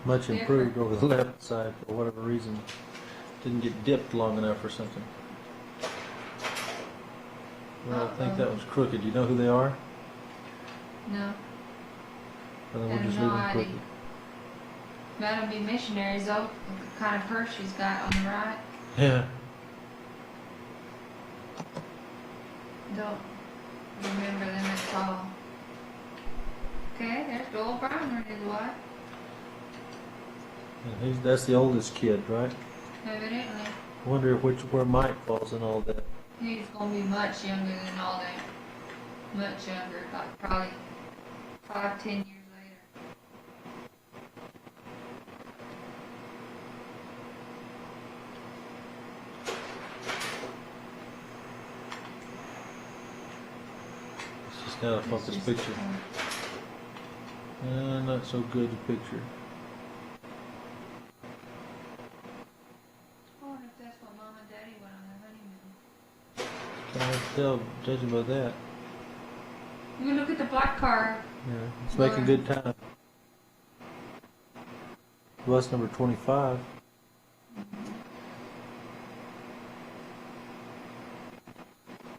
much improved over the left side for whatever reason. Didn't get dipped long enough or something. Well, I think that was crooked. Do you know who they are? No. Or then I we'll have just no leave them idea. crooked. That'll be missionaries, though. The kind of purse she's got on the right. Yeah. Don't remember them at all. Okay, there's Joel Brown and his wife. And that's the oldest kid, right? Evidently. I wonder where Mike falls in all that. He's gonna be much younger than all that. Much younger, like probably 5, 10 years later. It's just not a focus It's just, picture. Not so good a picture. I wonder if that's what Mom and Daddy went on their honeymoon. Can't tell, judging by that. You look at the black car. Yeah, it's making good time. Bus number 25.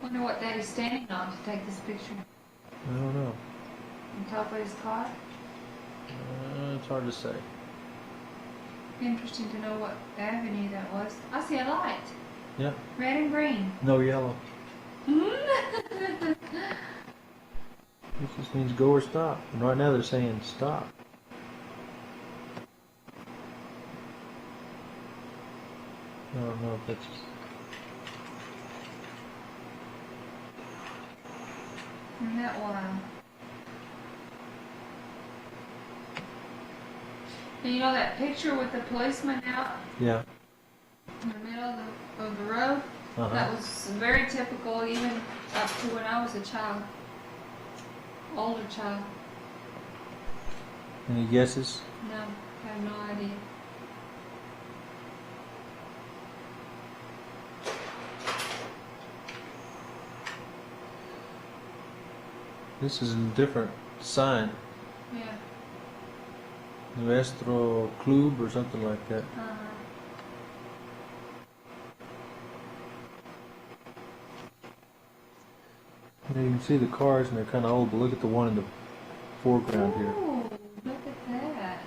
Wonder what Daddy's standing on to take this picture. I don't know. On top of his car. It's hard to say. Interesting to know what avenue that was. I see a light. Yeah, Red and green. no yellow. Mm-hmm. This just means go or stop. And right now they're saying stop. I don't know if that's... Isn't that wild? And you know that picture with the policeman out Yeah. in the middle of the road? Uh-huh. That was very typical even up to when I was a child. Older child. Any guesses? No, I have no idea. This is a different sign. Yeah. Nuestro Club or something like that. Uh-huh. You can see the cars and they're kind of old, but look at the one in the foreground here. Ooh, look at that.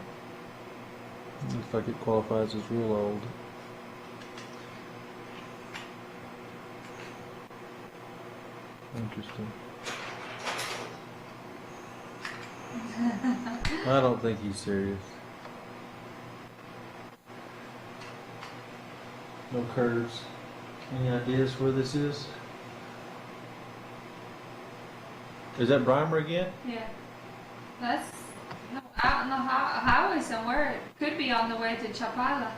Looks like it qualifies as real old. Interesting. I don't think he's serious. No curves. Any ideas where this is? Is that Brimer again? Yeah. That's out on the highway somewhere. It could be on the way to Chapala.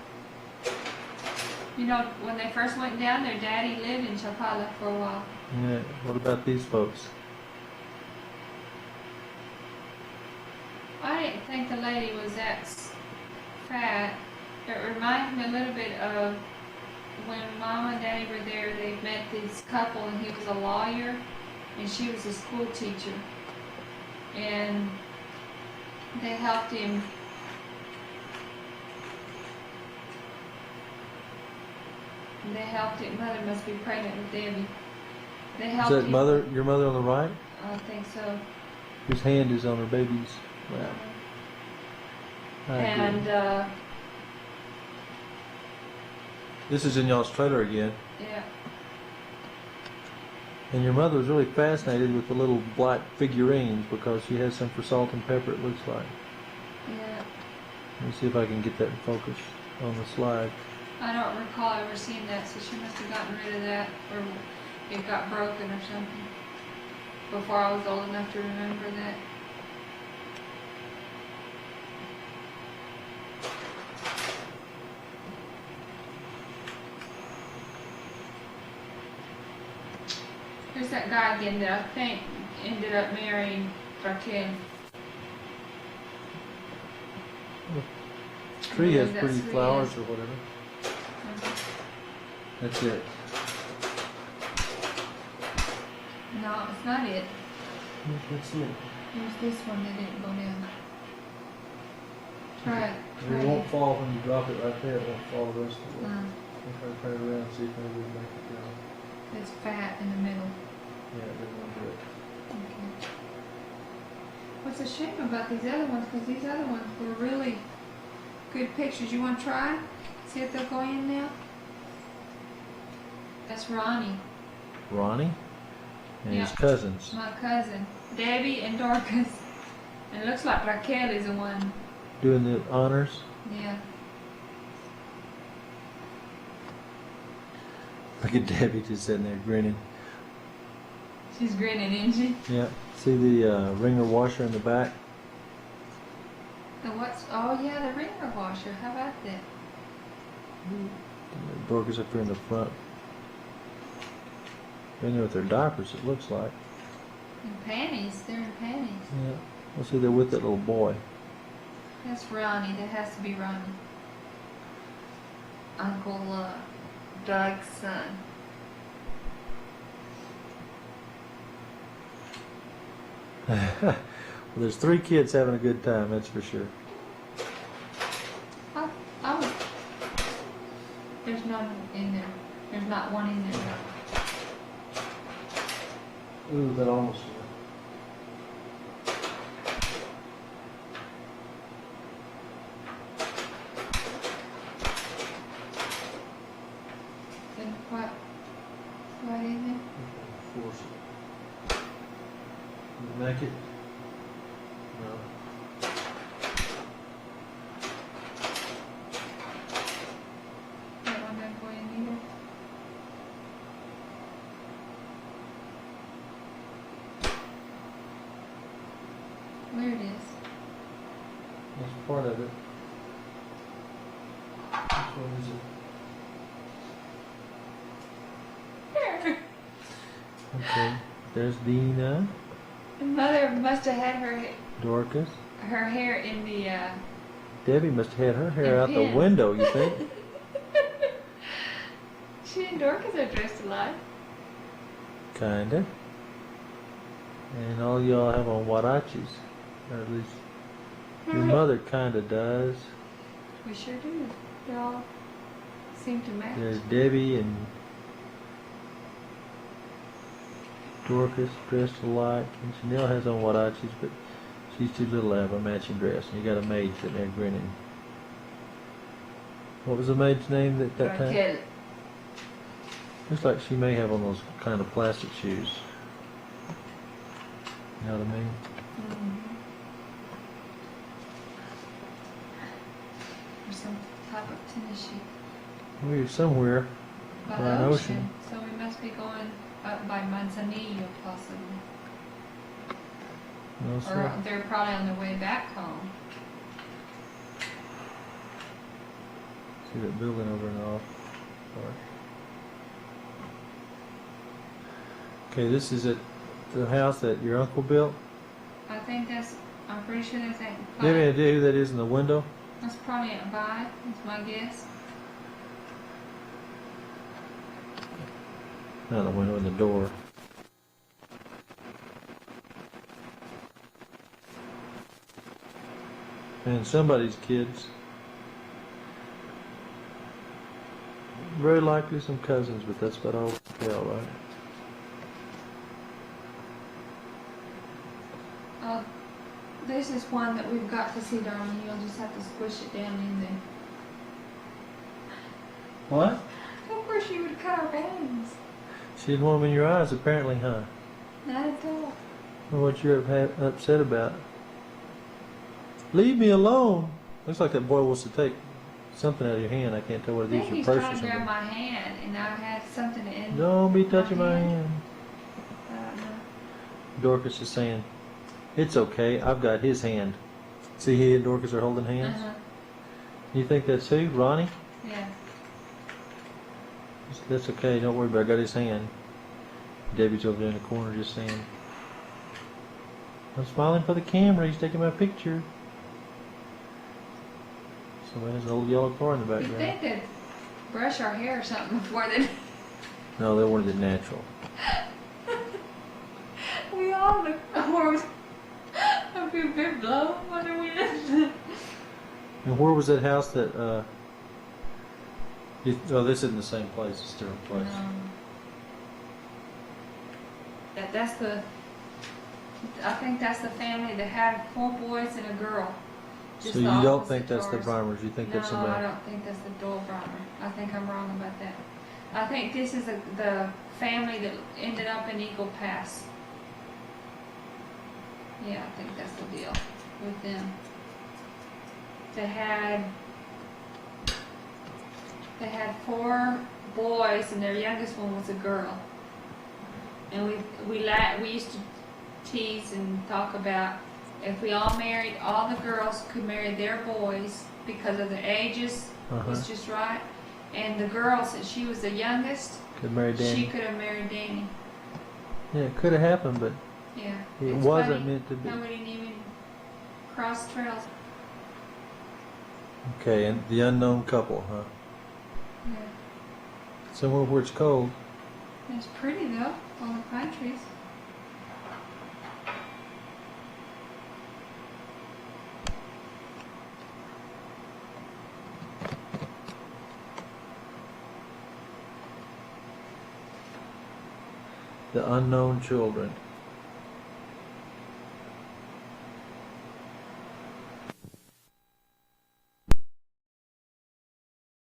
You know, when they first went down there, Daddy lived in Chapala for a while. Yeah. What about these folks? I didn't think the lady was that fat. It reminds me a little bit of when Mom and Daddy were there. They met this couple, and he was a lawyer, and she was a school teacher, and they helped him. They helped him. Mother must be pregnant with Debbie. They Is helped that him. mother? Your mother on the right? I think so. Whose hand is on her baby's lap? I agree. And This is in y'all's trailer again. yeah, And your mother was really fascinated with the little black figurines because she has some for salt and pepper, it looks like. yeah. Let me see if I can get that in focus on the slide. I don't recall ever seeing that, so she must have gotten rid of that, or it got broken or something before I was old enough to remember that. There's that guy again that I think ended up marrying Raquel. The tree has That's pretty who he flowers is. or whatever. That's it. No, it's not it. That's it. It was this one that didn't go down. Try it. It won't fall when you drop it right there. It won't fall the rest of the way. Mm, If I turn it around, see if maybe we make it go. it's fat in the middle. Yeah, it didn't want to do it. Okay. What's a shame about these other ones? Because these other ones were really good pictures. You want to try? See if they'll go in now? That's Ronnie, Ronnie and his Yeah. cousins. my cousin. Debbie and Dorcas. And it looks like Raquel is the one. Doing the honors. Yeah. Look at Debbie just sitting there grinning. She's grinning, isn't she? Yeah. See the wringer washer in the back? And what's... Oh, yeah, the wringer washer. How about that? Dorcas up here in the front. In there with their diapers, it looks like. And panties. They're in panties. Yeah. We'll see, they're with that little boy. That's Ronnie. That has to be Ronnie. Uncle Doug's son. Well, there's 3 kids having a good time, that's for sure. Oh. There's none in there. There's not one in there. Ooh, that almost. And what? What in there? Force it. You make it? No. That one doesn't go in either. There it is. That's part of it. Which one is it? Okay. There's Dina, Mother must have had Dorcas. her hair in the Debbie must have had her hair In out the pins. window, you think? She and Dorcas are dressed alike. Kinda. And all y'all have on huaraches. Or at least your mother kinda does. We sure do. They all seem to match. There's Debbie and Dorcas dressed alike. And Chanel has on huaraches, but she's too little to have a matching dress. And you got a maid sitting there grinning. What was the maid's name at that time? Raquel. Looks like she may have on those kind of plastic shoes. You know what I mean? Or some type of tennis shoe. We're somewhere By by the an ocean. ocean. So we must be going up by Manzanillo, possibly. No, Or sir. they're probably on their way back home. See that building over and off. Okay, this is at the house that your uncle built. I think that's I'm pretty sure that's Aunt Do you have any Vi. idea who that is in the window? That's probably Aunt Vi. That's my guess. Not the window, in the door. And somebody's kids. Very likely some cousins, but that's about all we can tell, right? Oh, this is one that we've got to see, darling. You'll just have to squish it down in there. What? Of course, you would cut our bangs. She didn't want them in your eyes, apparently, huh? Not at all. Or what you're upset about. Leave me alone. Looks like that boy wants to take something out of your hand. I can't tell what I it think is, your he's purse or trying to grab something. my hand, and I had something in. Don't be touching my hand. No. Dorcas is saying, it's okay, I've got his hand. See, he and Dorcas are holding hands? Uh-huh. You think that's who? Ronnie? Yeah. That's okay, don't worry about it, I got his hand. Debbie's over there in the corner just saying, I'm smiling for the camera, he's taking my picture. Somebody has a little yellow car in the You'd background. think they'd brush our hair or something before they. No, they wanted it natural. We all look horrible. A few bit blown when the wind. And where was that house that, oh, this isn't the same place, it's a different place. That's the. I think that's the family that had 4 boys and a girl. Just So the you don't opposite think that's the doors. Brimers, you think No, that's I somebody? don't think that's the Doyle Brimer. I think I'm wrong about that. I think this is the family that ended up in Eagle Pass. Yeah, I think that's the deal with them. They had 4 boys, and their youngest one was a girl. And we used to tease and talk about if we all married, all the girls could marry their boys because of their ages. Was just right. And the girl, since she was the youngest, Could marry Danny. she could have married Danny. Yeah, it could have happened, but Yeah. it It's wasn't funny meant to be. how we didn't even cross trails. Okay, and the unknown couple, huh? Yeah. Somewhere where it's cold. It's pretty though, all the pine trees. The unknown children.